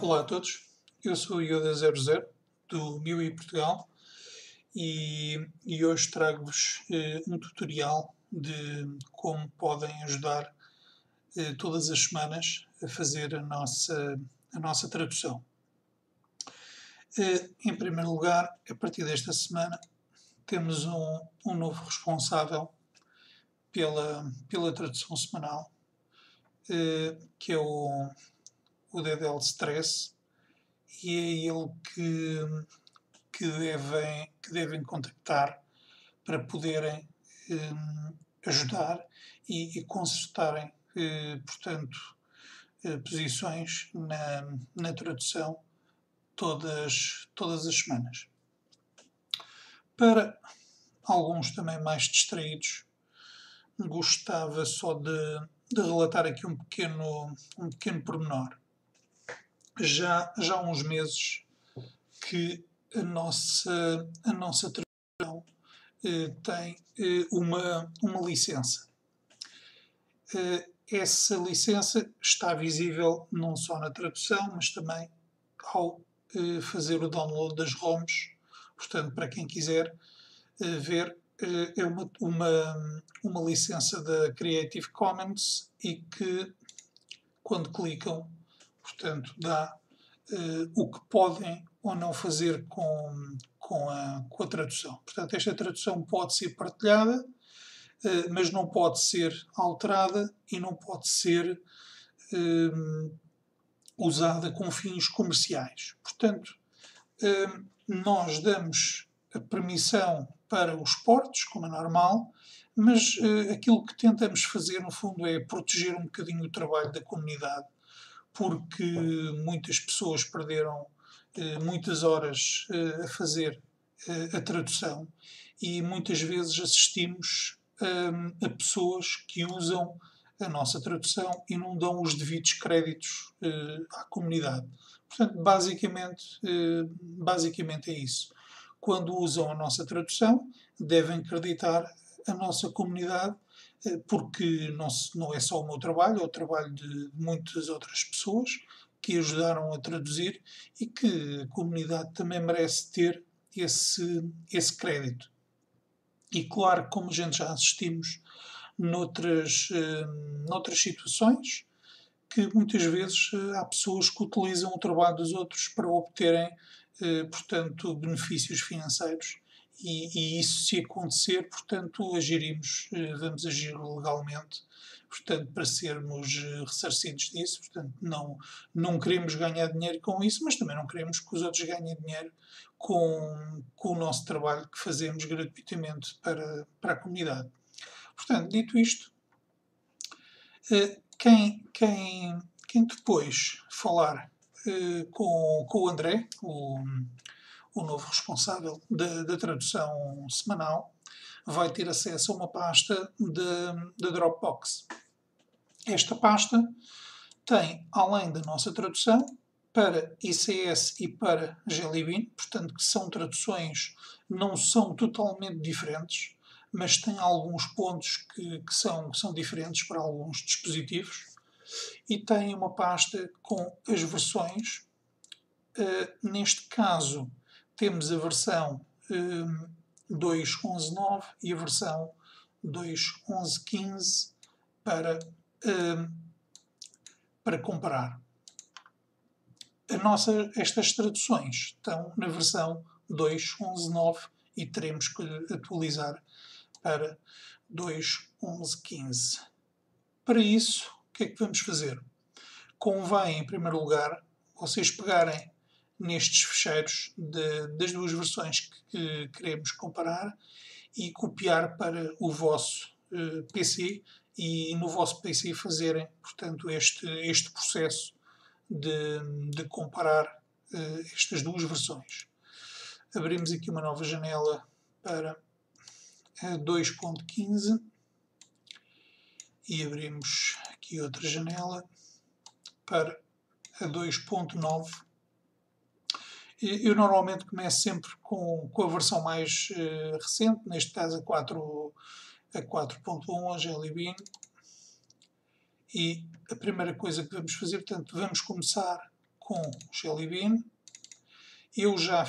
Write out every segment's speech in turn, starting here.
Olá a todos, eu sou o Yoda00 do MIUI Portugal e hoje trago-vos um tutorial de como podem ajudar todas as semanas a fazer a nossa tradução. Em primeiro lugar, a partir desta semana, temos um novo responsável pela tradução semanal, que é o Dedel Stress, e é ele que devem contactar para poderem ajudar e consertarem, portanto, posições na tradução todas as semanas. Para alguns também mais distraídos, gostava só de relatar aqui um pequeno pormenor. Já há uns meses que a nossa tradução tem uma licença. Essa licença está visível não só na tradução, mas também ao fazer o download das ROMs. Portanto, para quem quiser ver, é uma licença da Creative Commons e que, quando clicam, portanto, dá o que podem ou não fazer com a tradução. Portanto, esta tradução pode ser partilhada, mas não pode ser alterada e não pode ser usada com fins comerciais. Portanto, nós damos a permissão para os portos, como é normal, mas aquilo que tentamos fazer, no fundo, é proteger um bocadinho o trabalho da comunidade, porque muitas pessoas perderam muitas horas a fazer a tradução e muitas vezes assistimos a pessoas que usam a nossa tradução e não dão os devidos créditos à comunidade. Portanto, basicamente é isso. Quando usam a nossa tradução, devem acreditar a nossa comunidade, porque não é só o meu trabalho, é o trabalho de muitas outras pessoas que ajudaram a traduzir e que a comunidade também merece ter esse crédito. E claro, como a gente já assistimos noutras situações, que muitas vezes há pessoas que utilizam o trabalho dos outros para obterem, portanto, benefícios financeiros. E isso, se acontecer, portanto, vamos agir legalmente, portanto, para sermos ressarcidos disso. Portanto, não queremos ganhar dinheiro com isso, mas também não queremos que os outros ganhem dinheiro com o nosso trabalho que fazemos gratuitamente para a comunidade. Portanto, dito isto, quem depois falar com o André, o novo responsável da tradução semanal, vai ter acesso a uma pasta da Dropbox. Esta pasta tem, além da nossa tradução, para ICS e para Jelly Bean, portanto, que são traduções, não são totalmente diferentes, mas têm alguns pontos que são diferentes para alguns dispositivos. E tem uma pasta com as versões. Neste caso, temos a versão 2.11.9 e a versão 2.11.15 para comparar. Estas traduções estão na versão 2.11.9 e teremos que atualizar para 2.11.15. Para isso, o que é que vamos fazer? Convém, em primeiro lugar, vocês pegarem nestes ficheiros das duas versões que queremos comparar e copiar para o vosso PC e no vosso PC fazerem, portanto, este processo de comparar estas duas versões. Abrimos aqui uma nova janela para 2.15 e abrimos aqui outra janela para a 2.9. Eu normalmente começo sempre com a versão mais recente, neste caso a 4.1, a Jelly Bean. E a primeira coisa que vamos fazer, portanto, vamos começar com Jelly Bean. Eu já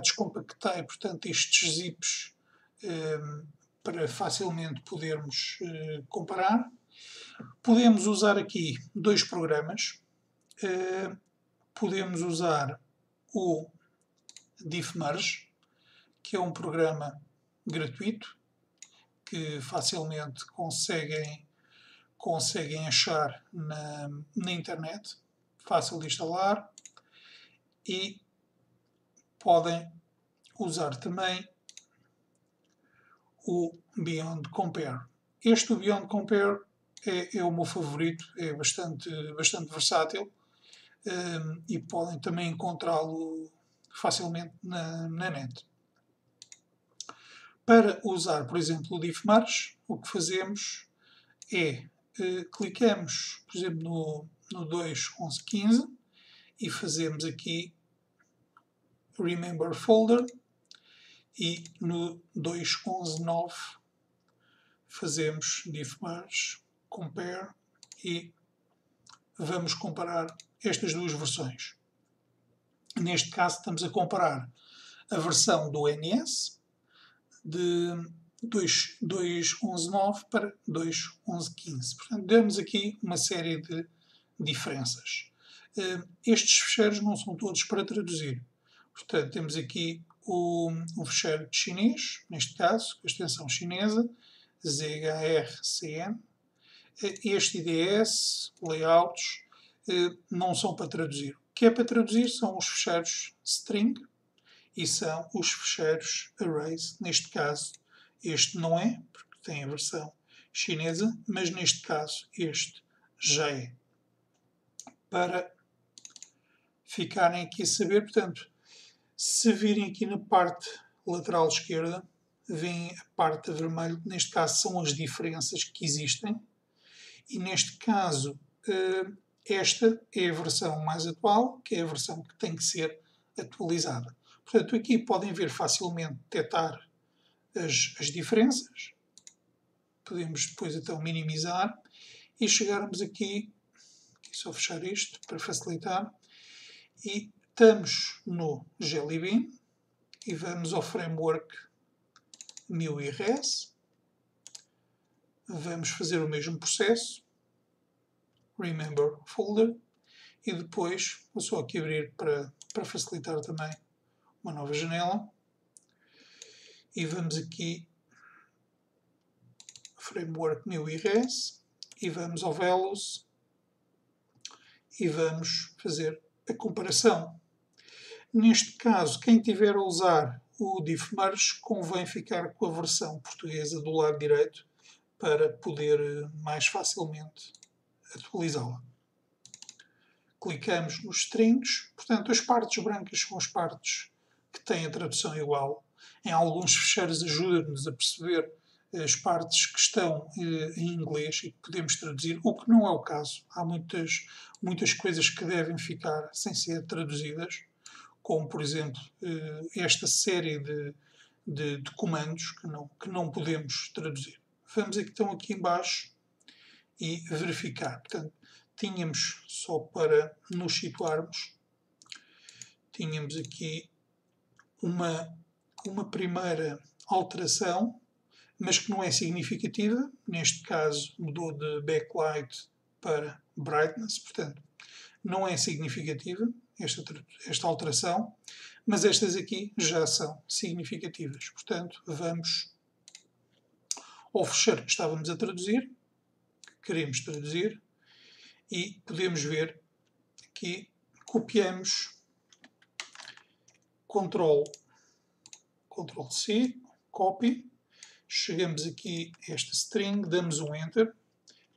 descompactei, portanto, estes zips para facilmente podermos comparar. Podemos usar aqui dois programas. Podemos usar o DiffMerge, que é um programa gratuito, que facilmente conseguem achar na internet, fácil de instalar, e podem usar também o Beyond Compare. Este Beyond Compare é o meu favorito, é bastante versátil, e podem também encontrá-lo facilmente na net. Para usar, por exemplo, o DiffMerge, o que fazemos é clicamos, por exemplo, no 2.11.15 e fazemos aqui Remember Folder, e no 2.11.9 fazemos DiffMerge, Compare, e vamos comparar estas duas versões. Neste caso estamos a comparar a versão do NS de 2.11.9 para 2.11.15. Portanto, damos aqui uma série de diferenças. Estes ficheiros não são todos para traduzir. Portanto, temos aqui o ficheiro de chinês, neste caso, com a extensão chinesa, ZHRCN. Este IDS, layouts, não são para traduzir. O que é para traduzir são os ficheiros string e são os ficheiros arrays. Neste caso, este não é, porque tem a versão chinesa, mas neste caso, este já é. Para ficarem aqui a saber, portanto, se virem aqui na parte lateral esquerda, veem a parte vermelha, neste caso são as diferenças que existem, e neste caso esta é a versão mais atual, que é a versão que tem que ser atualizada. Portanto, aqui podem ver facilmente detectar as diferenças. Podemos depois então minimizar e chegarmos aqui só fechar isto para facilitar, e estamos no Jelly Bean e vamos ao framework MIUI-RES. Vamos fazer o mesmo processo, Remember Folder, e depois vou só aqui abrir para facilitar também uma nova janela, e vamos aqui framework MIUI-RES e vamos ao Velos e vamos fazer a comparação. Neste caso, quem tiver a usar o DiffMerge, convém ficar com a versão portuguesa do lado direito para poder mais facilmente atualizá-la. Clicamos nos strings, portanto as partes brancas são as partes que têm a tradução igual. Em alguns ficheiros ajuda-nos a perceber as partes que estão em inglês e que podemos traduzir, o que não é o caso. Há muitas coisas que devem ficar sem ser traduzidas, como por exemplo esta série de comandos que não podemos traduzir. Vamos então aqui embaixo e verificar. Portanto, tínhamos, só para nos situarmos, tínhamos aqui uma primeira alteração, mas que não é significativa. Neste caso mudou de backlight para brightness, portanto não é significativa esta alteração, mas estas aqui já são significativas. Portanto, vamos ao ficheiro que estávamos a traduzir, que queremos traduzir, e podemos ver aqui, copiamos Ctrl+C, copy, chegamos aqui a esta string, damos um Enter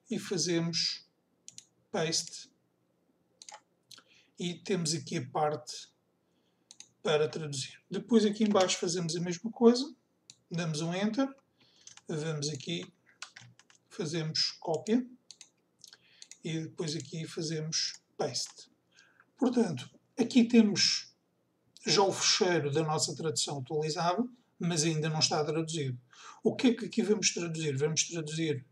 e fazemos paste, e temos aqui a parte para traduzir. Depois aqui em baixo fazemos a mesma coisa, damos um Enter, vamos aqui, fazemos cópia e depois aqui fazemos paste. Portanto, aqui temos já o ficheiro da nossa tradução atualizado, mas ainda não está traduzido. O que é que aqui vamos traduzir? Vamos traduzir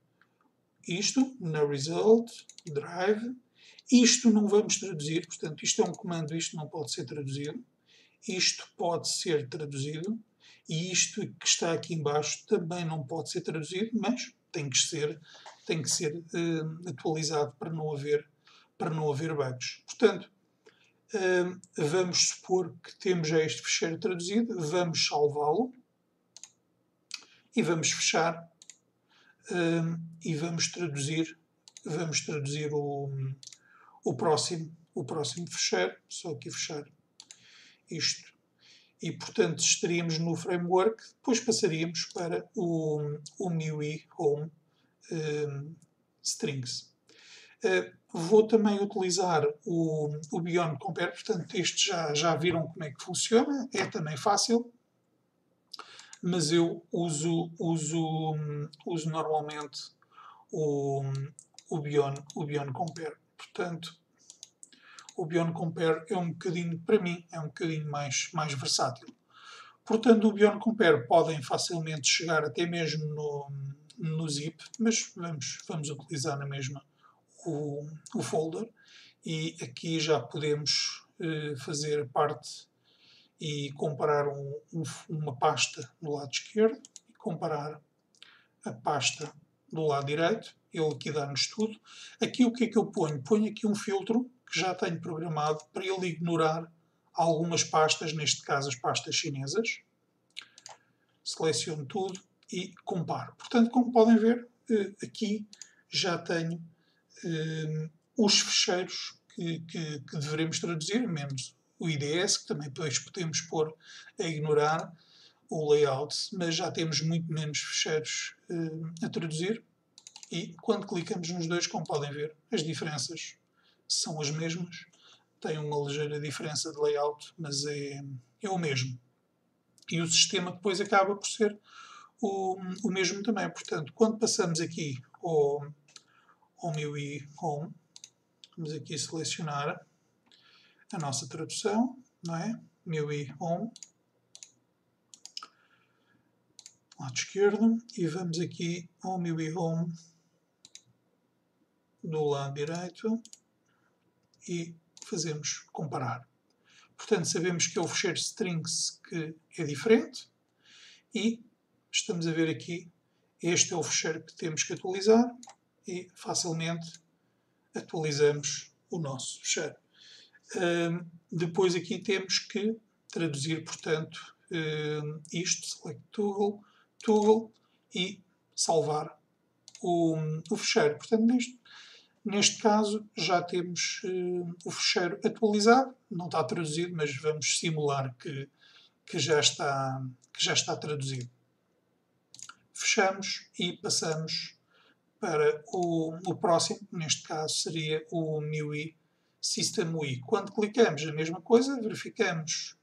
isto na Result, Drive, Isto não vamos traduzir, portanto, isto é um comando, isto não pode ser traduzido. Isto pode ser traduzido. E isto que está aqui embaixo também não pode ser traduzido, mas tem que ser atualizado para não haver bugs. Portanto, vamos supor que temos já este ficheiro traduzido, vamos salvá-lo e vamos fechar e vamos traduzir o próximo ficheiro. Só aqui fechar isto. E, portanto, estaríamos no framework, depois passaríamos para o MIUI Home Strings. Vou também utilizar o Beyond Compare, portanto, este já viram como é que funciona, é também fácil, mas eu uso normalmente o Beyond Compare. Portanto, o Beyond Compare é um bocadinho, para mim, é um bocadinho mais versátil. Portanto, o Beyond Compare podem facilmente chegar até mesmo no zip, mas vamos utilizar na mesma o folder, e aqui já podemos fazer parte e comparar uma pasta do lado esquerdo e comparar a pasta do lado direito. Ele aqui dá-nos tudo. Aqui o que é que eu ponho? Ponho aqui um filtro que já tenho programado para ele ignorar algumas pastas, neste caso as pastas chinesas. Seleciono tudo e comparo. Portanto, como podem ver, aqui já tenho os ficheiros que devemos traduzir, menos o IDS, que também depois podemos pôr a ignorar o layout, mas já temos muito menos ficheiros a traduzir. E quando clicamos nos dois, como podem ver, as diferenças são as mesmas. Tem uma ligeira diferença de layout, mas é o mesmo. E o sistema depois acaba por ser o mesmo também. Portanto, quando passamos aqui ao MIUI Home, vamos aqui selecionar a nossa tradução, não é? MIUI Home, lado esquerdo, e vamos aqui ao MIUI Home do lado direito e fazemos comparar. Portanto, sabemos que é o ficheiro strings que é diferente e estamos a ver aqui, este é o ficheiro que temos que atualizar e facilmente atualizamos o nosso ficheiro. Depois aqui temos que traduzir, portanto, isto, select toggle e salvar o ficheiro. Portanto, neste caso já temos o ficheiro atualizado, não está traduzido, mas vamos simular que já está traduzido. Fechamos e passamos para o próximo, neste caso seria o MIUI System UI. Quando clicamos a mesma coisa, verificamos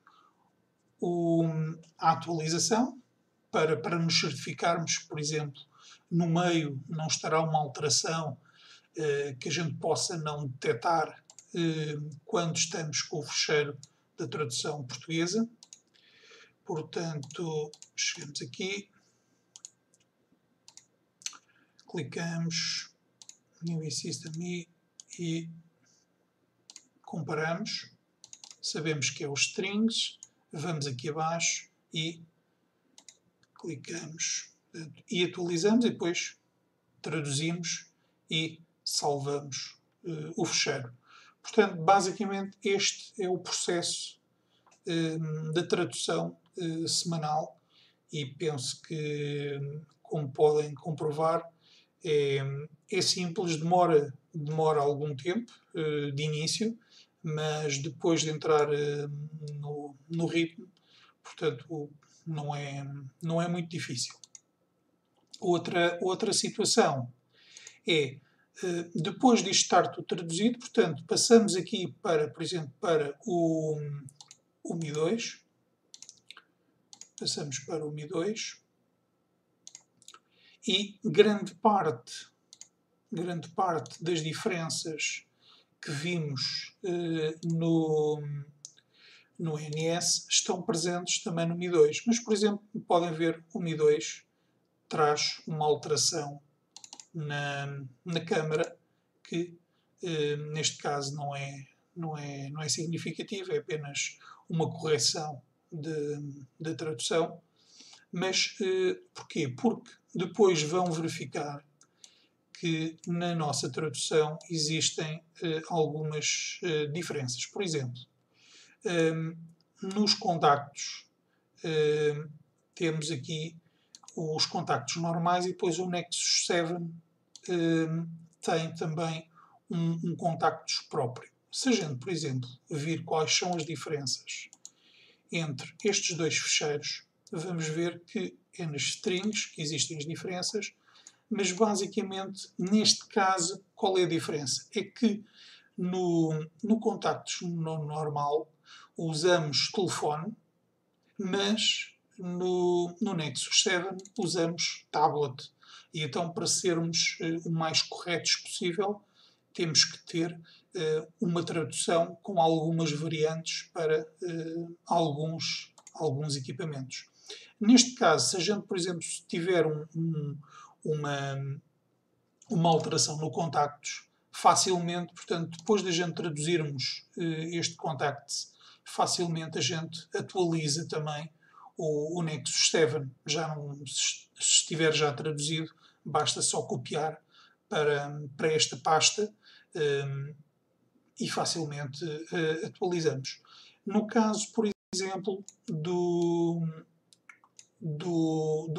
a atualização para nos certificarmos, por exemplo, no meio não estará uma alteração que a gente possa não detectar quando estamos com o ficheiro da tradução portuguesa. Portanto, chegamos aqui, clicamos MIUI System UI e comparamos. Sabemos que é os strings, vamos aqui abaixo e clicamos e atualizamos e depois traduzimos e salvamos o ficheiro. Portanto, basicamente este é o processo da tradução semanal e penso que, como podem comprovar, é simples, demora algum tempo de início, mas depois de entrar no ritmo, portanto, não é muito difícil. Outra situação é, depois disto estar tudo traduzido, portanto, passamos aqui para, por exemplo, para o Mi 2. Passamos para o Mi 2 e grande parte das diferenças que vimos no NS estão presentes também no Mi 2. Mas, por exemplo, podem ver, o Mi 2 traz uma alteração na câmara que Neste caso não é significativo, é apenas uma correção de tradução. Mas porquê? Porque depois vão verificar que na nossa tradução existem algumas diferenças. Por exemplo, nos contactos temos aqui os contactos normais e depois o Nexus 7 tem também um contactos próprio. Se a gente, por exemplo, vir quais são as diferenças entre estes dois ficheiros, vamos ver que é nas strings que existem as diferenças, mas basicamente, neste caso, qual é a diferença? É que no contactos normal usamos telefone, mas no Nexus 7 usamos tablet. E então, para sermos o mais corretos possível, temos que ter uma tradução com algumas variantes para alguns equipamentos. Neste caso, se a gente, por exemplo, tiver uma alteração no contactos, facilmente, portanto, depois de a gente traduzirmos este contacts, facilmente a gente atualiza também o Nexus 7. Já não, se estiver já traduzido, basta só copiar para esta pasta e facilmente atualizamos. No caso, por exemplo, do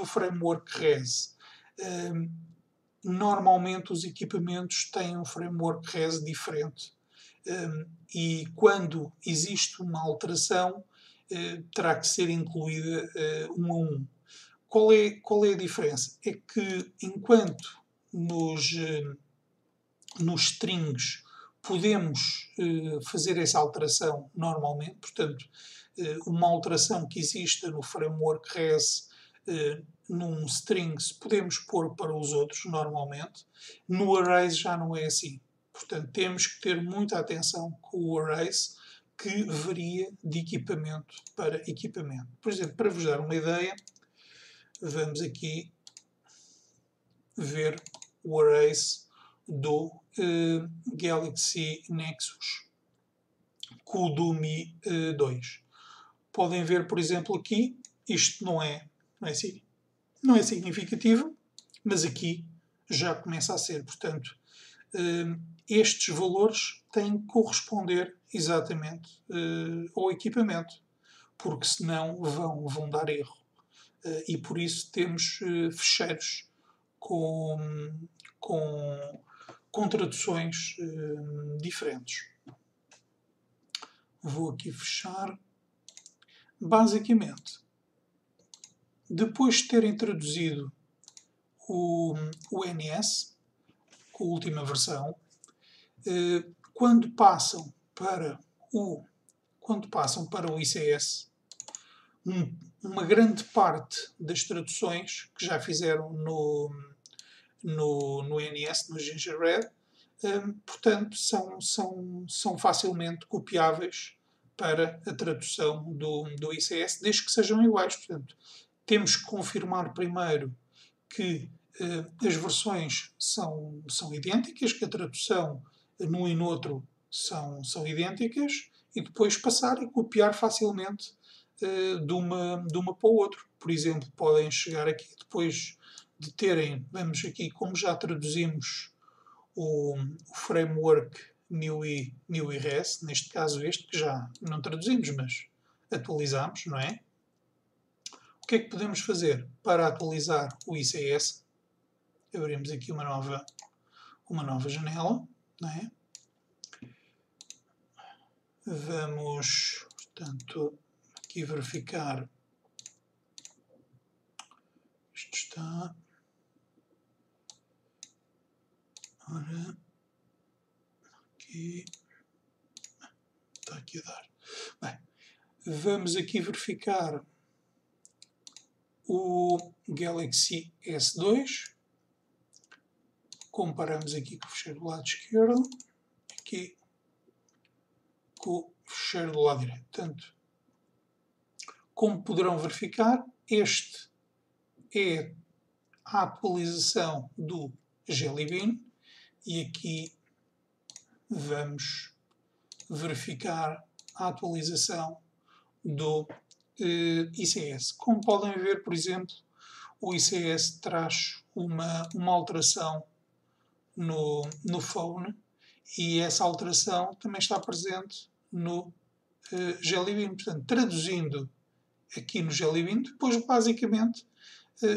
framework RES, normalmente os equipamentos têm um framework RES diferente e quando existe uma alteração terá que ser incluída um a um. Qual é a diferença? É que enquanto nos strings podemos fazer essa alteração normalmente, portanto, uma alteração que exista no framework RES num strings podemos pôr para os outros normalmente. No arrays já não é assim. Portanto, temos que ter muita atenção com o arrays, que varia de equipamento para equipamento. Por exemplo, para vos dar uma ideia, vamos aqui ver o arrays do Galaxy Nexus com o do Mi 2. Podem ver, por exemplo, aqui, isto não é significativo, mas aqui já começa a ser. Portanto, estes valores têm que corresponder exatamente ao equipamento, porque senão vão dar erro. E por isso temos ficheiros com traduções diferentes. Vou aqui fechar. Basicamente, depois de terem traduzido o NS, com a última versão, quando passam para o ICS, uma grande parte das traduções que já fizeram no NS, no Gingerbread, portanto, são facilmente copiáveis para a tradução do ICS, desde que sejam iguais. Portanto, temos que confirmar primeiro que as versões são idênticas, que a tradução num e no outro são idênticas, e depois passar e copiar facilmente de uma para o outro. Por exemplo, podem chegar aqui depois de terem, vamos aqui, como já traduzimos o framework MIUI RES, neste caso este, que já não traduzimos, mas atualizamos, não é? O que é que podemos fazer para atualizar o ICS? Abrimos aqui uma nova janela, não é? Vamos, portanto, aqui verificar. Isto está. Ora, aqui. Está aqui a dar. Bem, vamos aqui verificar o Galaxy S2. Comparamos aqui com o fecheiro do lado esquerdo, aqui com o fecheiro do lado direito. Portanto, como poderão verificar, este é a atualização do Jelly Bean e aqui vamos verificar a atualização do ICS. Como podem ver, por exemplo, o ICS traz uma alteração no phone e essa alteração também está presente no Jelly Bean. Portanto, traduzindo aqui no Jelly Bean, depois basicamente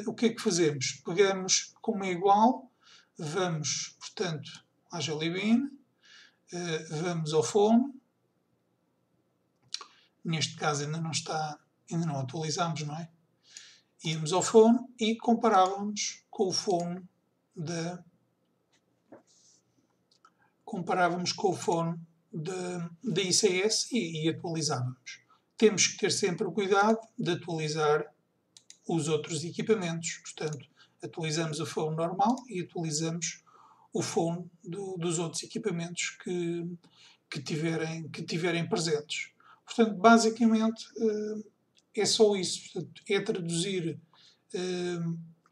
o que é que fazemos? Pegamos como é igual, vamos, portanto, à Jelly Bean, vamos ao phone, neste caso ainda não atualizamos, não é? Íamos ao phone e comparávamos com o phone da ICS e atualizávamos. Temos que ter sempre o cuidado de atualizar os outros equipamentos. Portanto, atualizamos o phone normal e atualizamos o phone dos outros equipamentos que tiverem presentes. Portanto, basicamente é só isso. Portanto, é traduzir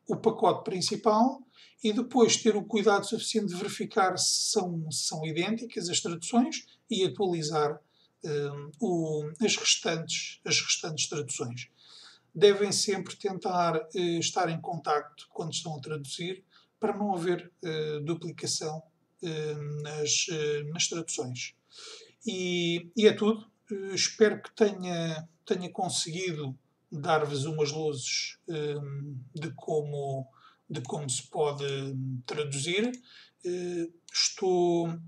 o pacote principal e depois ter o cuidado suficiente de verificar se são idênticas as traduções e atualizar as restantes traduções. Devem sempre tentar estar em contacto quando estão a traduzir para não haver duplicação nas traduções. E é tudo. Espero que tenha conseguido dar-vos umas luzes de como se pode traduzir. Estou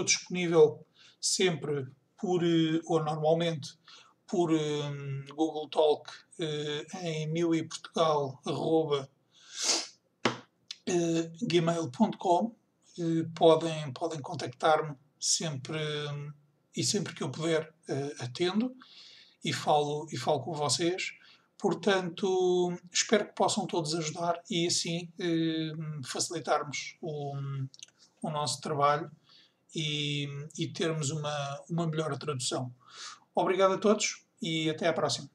disponível sempre ou normalmente por Google Talk em miuiportugal@gmail.com. Podem contactar-me sempre e sempre que eu puder atendo e falo com vocês. Portanto, espero que possam todos ajudar e assim facilitarmos o nosso trabalho e termos uma melhor tradução. Obrigado a todos e até à próxima.